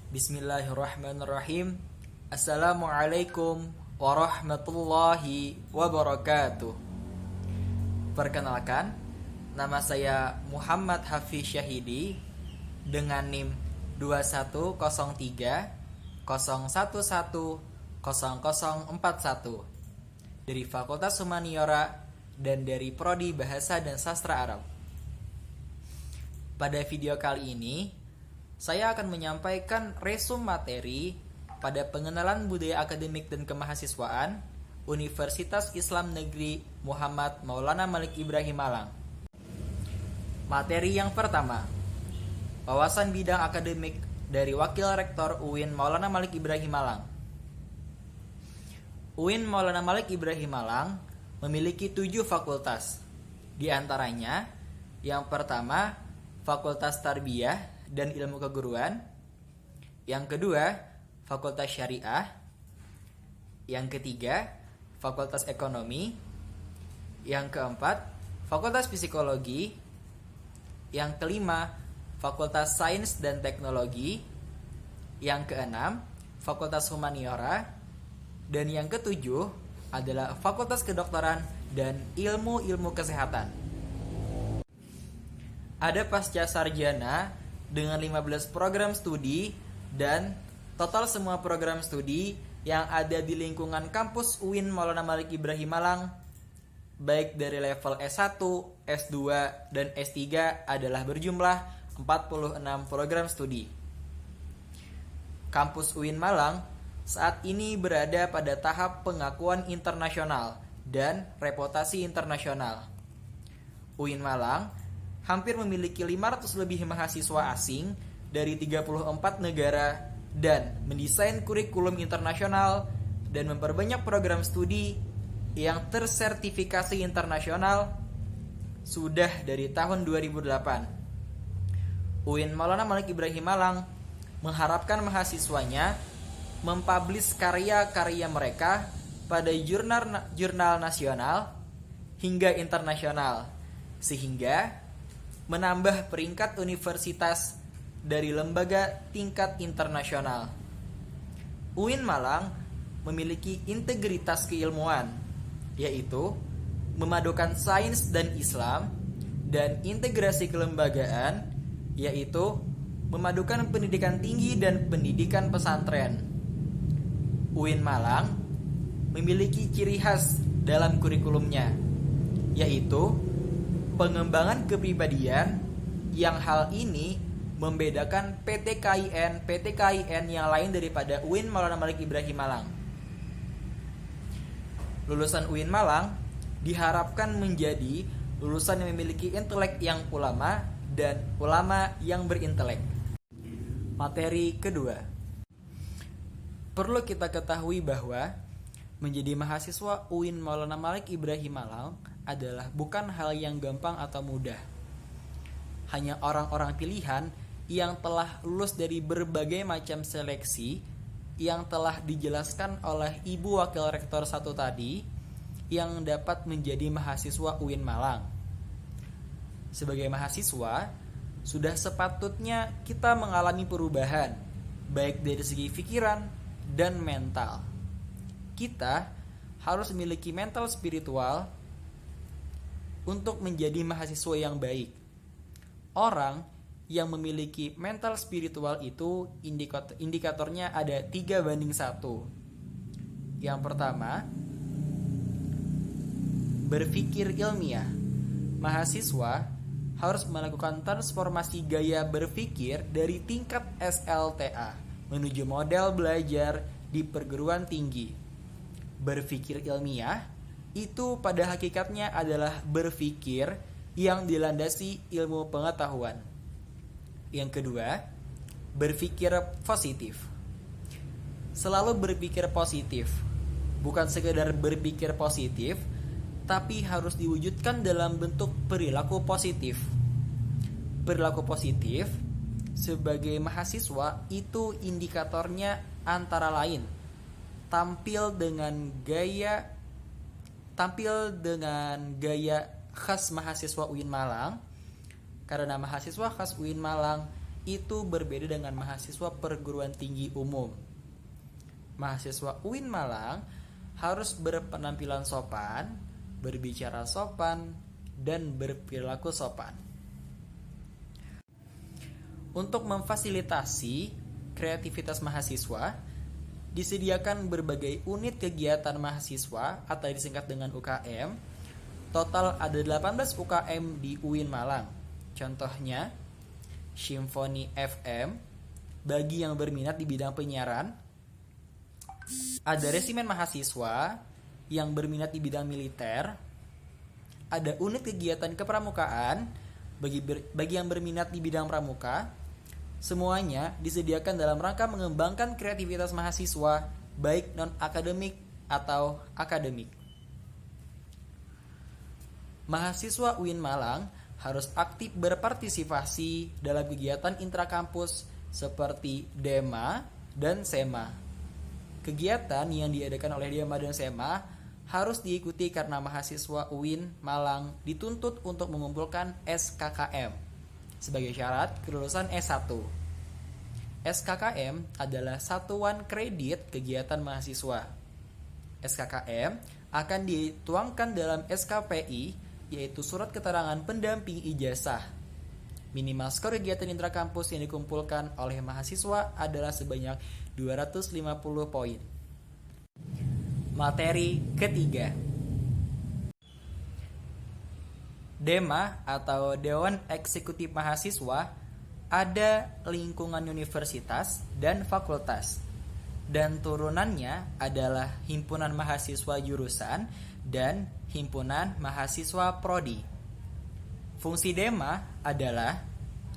Bismillahirrahmanirrahim. Assalamualaikum warahmatullahi wabarakatuh. Perkenalkan, nama saya Muhammad Hafiz Syahidi dengan NIM 2103 011 0041 dari Fakultas Humaniora dan dari Prodi Bahasa dan Sastra Arab. Pada video kali ini, saya akan menyampaikan resum materi pada pengenalan budaya akademik dan kemahasiswaan Universitas Islam Negeri Muhammad Maulana Malik Ibrahim Malang. Materi yang pertama, wawasan bidang akademik dari Wakil Rektor UIN Maulana Malik Ibrahim Malang. UIN Maulana Malik Ibrahim Malang memiliki 7 fakultas. Di antaranya, yang pertama, Fakultas Tarbiyah dan Ilmu Keguruan. Yang kedua, Fakultas Syariah. Yang ketiga, Fakultas Ekonomi. Yang keempat, Fakultas Psikologi. Yang kelima, Fakultas Sains dan Teknologi. Yang keenam, Fakultas Humaniora. Dan yang ketujuh adalah Fakultas Kedokteran dan Ilmu-Ilmu Kesehatan. Ada pasca sarjana dengan 15 program studi dan total semua program studi yang ada di lingkungan kampus UIN Maulana Malik Ibrahim Malang baik dari level S1, S2, dan S3 adalah berjumlah 46 program studi. Kampus UIN Malang saat ini berada pada tahap pengakuan internasional dan reputasi internasional. UIN Malang hampir memiliki 500 lebih mahasiswa asing dari 34 negara dan mendesain kurikulum internasional dan memperbanyak program studi yang tersertifikasi internasional sudah dari tahun 2008. UIN Maulana Malik Ibrahim Malang mengharapkan mahasiswanya mempublish karya-karya mereka pada jurnal nasional hingga internasional sehingga menambah peringkat universitas dari lembaga tingkat internasional. UIN Malang memiliki integritas keilmuan, yaitu memadukan sains dan Islam, dan integrasi kelembagaan, yaitu memadukan pendidikan tinggi dan pendidikan pesantren. UIN Malang memiliki ciri khas dalam kurikulumnya, yaitu pengembangan kepribadian yang hal ini membedakan PTKIN yang lain daripada UIN Maulana Malik Ibrahim Malang. Lulusan UIN Malang diharapkan menjadi lulusan yang memiliki intelek yang ulama dan ulama yang berintelek. Materi kedua, perlu kita ketahui bahwa menjadi mahasiswa UIN Maulana Malik Ibrahim Malang adalah bukan hal yang gampang atau mudah. Hanya orang-orang pilihan yang telah lulus dari berbagai macam seleksi yang telah dijelaskan oleh Ibu Wakil Rektor 1 tadi yang dapat menjadi mahasiswa UIN Malang. Sebagai mahasiswa, sudah sepatutnya kita mengalami perubahan, baik dari segi pikiran dan mental. Kita harus memiliki mental spiritual untuk menjadi mahasiswa yang baik. Orang yang memiliki mental spiritual itu indikatornya ada 3:1. Yang pertama, berpikir ilmiah. Mahasiswa harus melakukan transformasi gaya berpikir dari tingkat SLTA menuju model belajar di perguruan tinggi. Berpikir ilmiah itu pada hakikatnya adalah berpikir yang dilandasi ilmu pengetahuan. Yang kedua, berpikir positif. Selalu berpikir positif. Bukan sekedar berpikir positif, tapi harus diwujudkan dalam bentuk perilaku positif. Perilaku positif sebagai mahasiswa itu indikatornya antara lain tampil dengan gaya khas mahasiswa UIN Malang, karena mahasiswa khas UIN Malang itu berbeda dengan mahasiswa perguruan tinggi umum. Mahasiswa UIN Malang harus berpenampilan sopan, berbicara sopan, dan berperilaku sopan. Untuk memfasilitasi kreativitas mahasiswa, disediakan berbagai unit kegiatan mahasiswa atau disingkat dengan UKM. Total ada 18 UKM di UIN Malang. Contohnya, Simfoni FM bagi yang berminat di bidang penyiaran. Ada resimen mahasiswa yang berminat di bidang militer. Ada unit kegiatan kepramukaan bagi yang berminat di bidang pramuka. Semuanya disediakan dalam rangka mengembangkan kreativitas mahasiswa, baik non-akademik atau akademik. Mahasiswa UIN Malang harus aktif berpartisipasi dalam kegiatan intrakampus seperti DEMA dan SEMA. Kegiatan yang diadakan oleh DEMA dan SEMA harus diikuti karena mahasiswa UIN Malang dituntut untuk mengumpulkan SKKM sebagai syarat kelulusan S1. SKKM adalah satuan kredit kegiatan mahasiswa. SKKM akan dituangkan dalam SKPI, yaitu surat keterangan pendamping ijazah. Minimal skor kegiatan intrakampus yang dikumpulkan oleh mahasiswa adalah sebanyak 250 poin. Materi ketiga. DEMA atau Dewan Eksekutif Mahasiswa ada lingkungan universitas dan fakultas, dan turunannya adalah himpunan mahasiswa jurusan dan himpunan mahasiswa prodi. Fungsi DEMA adalah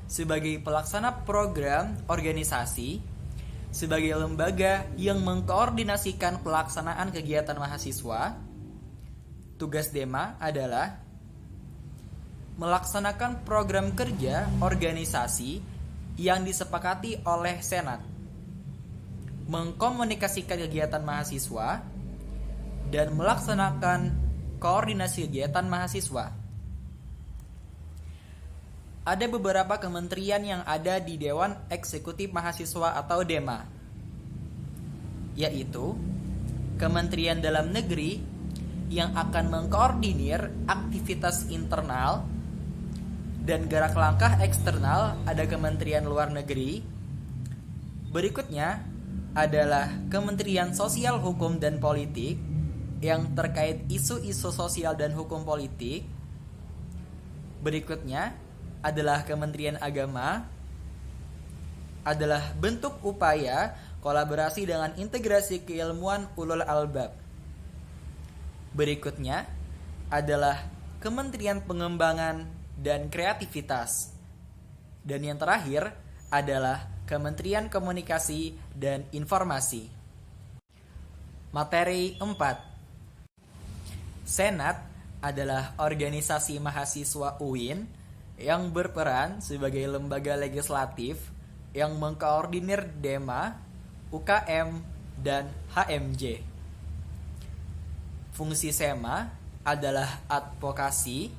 sebagai pelaksana program organisasi, sebagai lembaga yang mengkoordinasikan pelaksanaan kegiatan mahasiswa. Tugas DEMA adalah melaksanakan program kerja organisasi yang disepakati oleh Senat, mengkomunikasikan kegiatan mahasiswa, dan melaksanakan koordinasi kegiatan mahasiswa. Ada beberapa kementerian yang ada di Dewan Eksekutif Mahasiswa atau DEMA, yaitu Kementerian Dalam Negeri yang akan mengkoordinir aktivitas internal dan gerak langkah eksternal, ada Kementerian Luar Negeri. Berikutnya adalah Kementerian Sosial, Hukum, dan Politik yang terkait isu-isu sosial dan hukum politik. Berikutnya adalah Kementerian Agama, adalah bentuk upaya kolaborasi dengan integrasi keilmuan ulul albab. Berikutnya adalah Kementerian Pengembangan dan Kreativitas. Dan yang terakhir adalah Kementerian Komunikasi dan Informasi. Materi 4. Senat adalah organisasi mahasiswa UIN yang berperan sebagai lembaga legislatif yang mengkoordinir DEMA, UKM, dan HMJ. Fungsi SEMA adalah advokasi,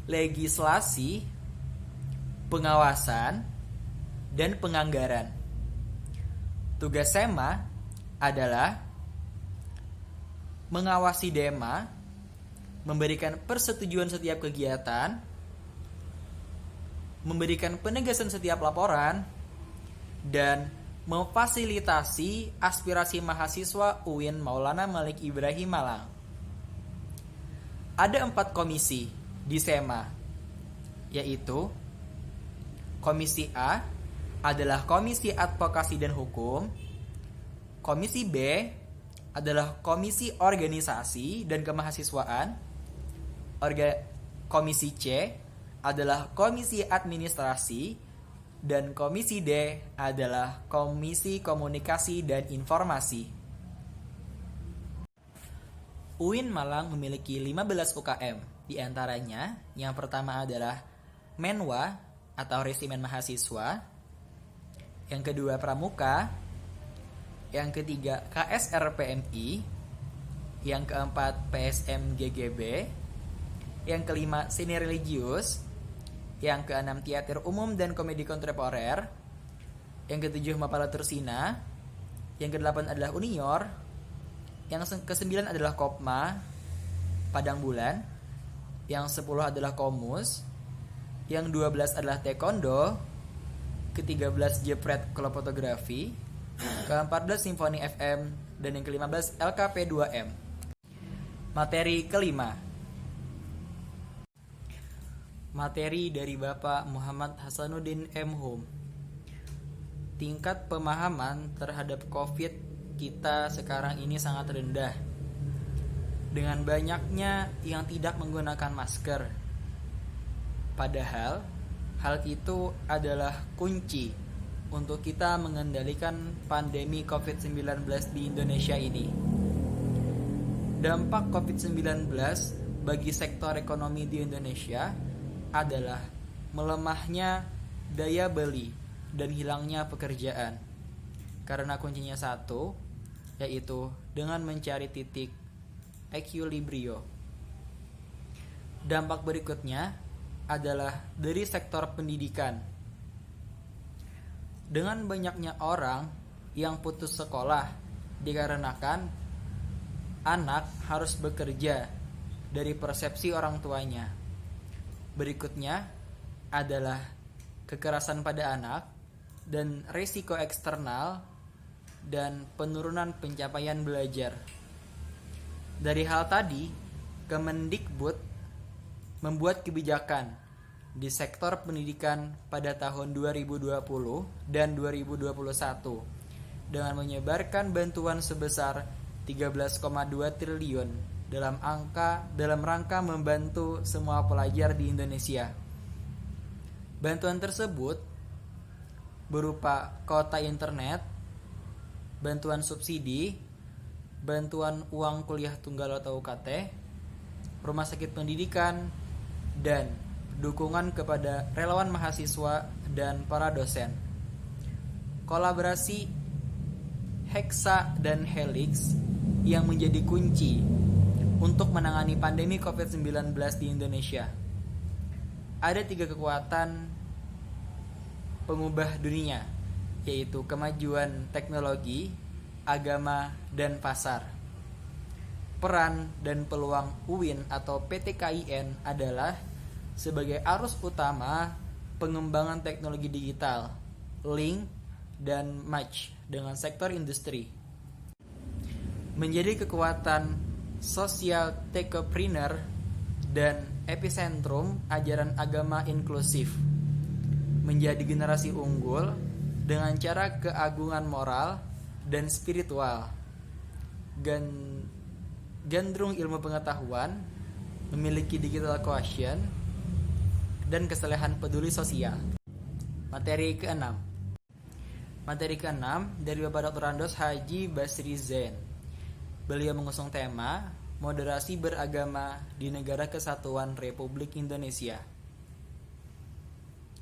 legislasi, pengawasan, dan penganggaran. Tugas SEMA adalah mengawasi DEMA, memberikan persetujuan setiap kegiatan, memberikan penegasan setiap laporan, dan memfasilitasi aspirasi mahasiswa UIN Maulana Malik Ibrahim Malang. Ada 4 komisi di SEMA, yaitu Komisi A adalah Komisi Advokasi dan Hukum, Komisi B adalah Komisi Organisasi dan Kemahasiswaan, Komisi C adalah Komisi Administrasi, dan Komisi D adalah Komisi Komunikasi dan Informasi. UIN Malang memiliki 15 UKM. Di antaranya, yang pertama adalah Menwa atau Resimen Mahasiswa, yang kedua Pramuka, yang ketiga KSRPMI, yang keempat PSM GGB, yang kelima Seni Religius, Yang keenam, teater umum dan komedi kontemporer. Yang ketujuh, Mapala Tursina. Yang kedelapan adalah Unior. Yang kesembilan adalah Kopma Padang Bulan. Yang 10 adalah Komus. Yang 12 adalah Taekwondo. Ke-13 Jepret Klub Fotografi. Ke-14 Simfoni FM. Dan yang ke-15 LKP 2M. Materi kelima. Materi dari Bapak Muhammad Hasanuddin M. Hum. Tingkat pemahaman terhadap COVID kita sekarang ini sangat rendah. Dengan banyaknya yang tidak menggunakan masker. Padahal hal itu adalah kunci untuk kita mengendalikan pandemi COVID-19 di Indonesia ini. Dampak COVID-19 bagi sektor ekonomi di Indonesia adalah melemahnya daya beli dan hilangnya pekerjaan. Karena kuncinya satu, yaitu dengan mencari titik equilibrio. Dampak berikutnya adalah dari sektor pendidikan. Dengan banyaknya orang yang putus sekolah dikarenakan anak harus bekerja dari persepsi orang tuanya. Berikutnya adalah kekerasan pada anak dan risiko eksternal dan penurunan pencapaian belajar. Dari hal tadi, Kemendikbud membuat kebijakan di sektor pendidikan pada tahun 2020 dan 2021 dengan menyebarkan bantuan sebesar 13,2 triliun dalam rangka membantu semua pelajar di Indonesia. Bantuan tersebut berupa kuota internet, bantuan subsidi, bantuan uang kuliah tunggal atau UKT, rumah sakit pendidikan, dan dukungan kepada relawan mahasiswa dan para dosen. Kolaborasi Hexa dan Helix yang menjadi kunci untuk menangani pandemi COVID-19 di Indonesia. Ada 3 kekuatan pengubah dunia, yaitu kemajuan teknologi, agama, dan pasar. Peran dan peluang UIN atau PT KIN adalah sebagai arus utama pengembangan teknologi digital, link, dan match dengan sektor industri. Menjadi kekuatan sosial techopreneur dan epicentrum ajaran agama inklusif. Menjadi generasi unggul dengan cara keagungan moral dan spiritual. Gandrung ilmu pengetahuan, memiliki digital quotient, dan kesalehan peduli sosial. Materi keenam. Materi keenam dari Bapak Dr. Andos Haji Basri Zain. Beliau mengusung tema moderasi beragama di Negara Kesatuan Republik Indonesia.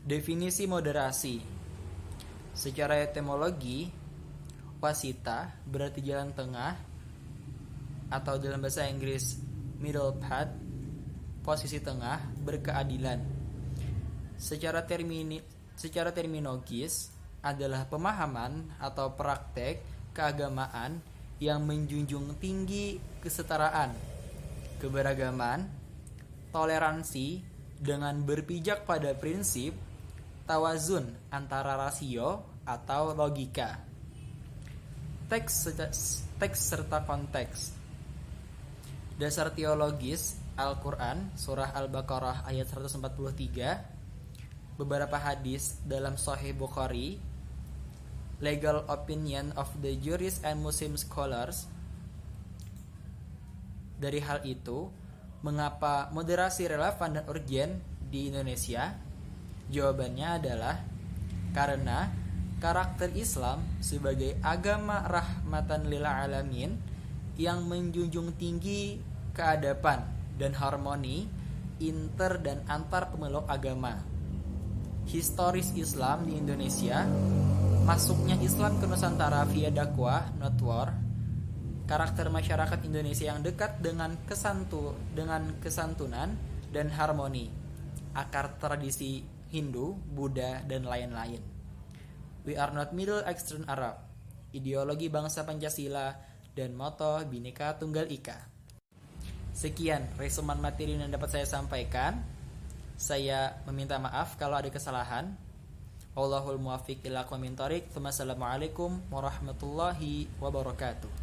Definisi moderasi. Secara etimologi, wasita berarti jalan tengah, atau dalam bahasa Inggris middle path, posisi tengah, berkeadilan. Secara terminologis adalah pemahaman atau praktek keagamaan yang menjunjung tinggi kesetaraan, keberagaman, toleransi dengan berpijak pada prinsip tawazun antara rasio atau logika. Teks serta konteks. Dasar teologis Al-Quran, Surah Al-Baqarah ayat 143, beberapa hadis dalam Sahih Bukhari, legal opinion of the jurists and Muslim scholars. Dari hal itu, mengapa moderasi relevan dan urgen di Indonesia? Jawabannya adalah karena karakter Islam sebagai agama rahmatan lil alamin yang menjunjung tinggi keadaban dan harmoni inter dan antar pemeluk agama. Historis Islam di Indonesia, masuknya Islam ke Nusantara via dakwah, not war, karakter masyarakat Indonesia yang dekat dengan kesantunan dan harmoni, akar tradisi Hindu, Buddha, dan lain-lain. We are not Middle Eastern Arab, ideologi bangsa Pancasila, dan moto Bhinneka Tunggal Ika. Sekian resuman materi yang dapat saya sampaikan. Saya meminta maaf kalau ada kesalahan. Wallahul muwaffiq ila aqwamit thoriq. Wassalamualaikum warahmatullahi wabarakatuh.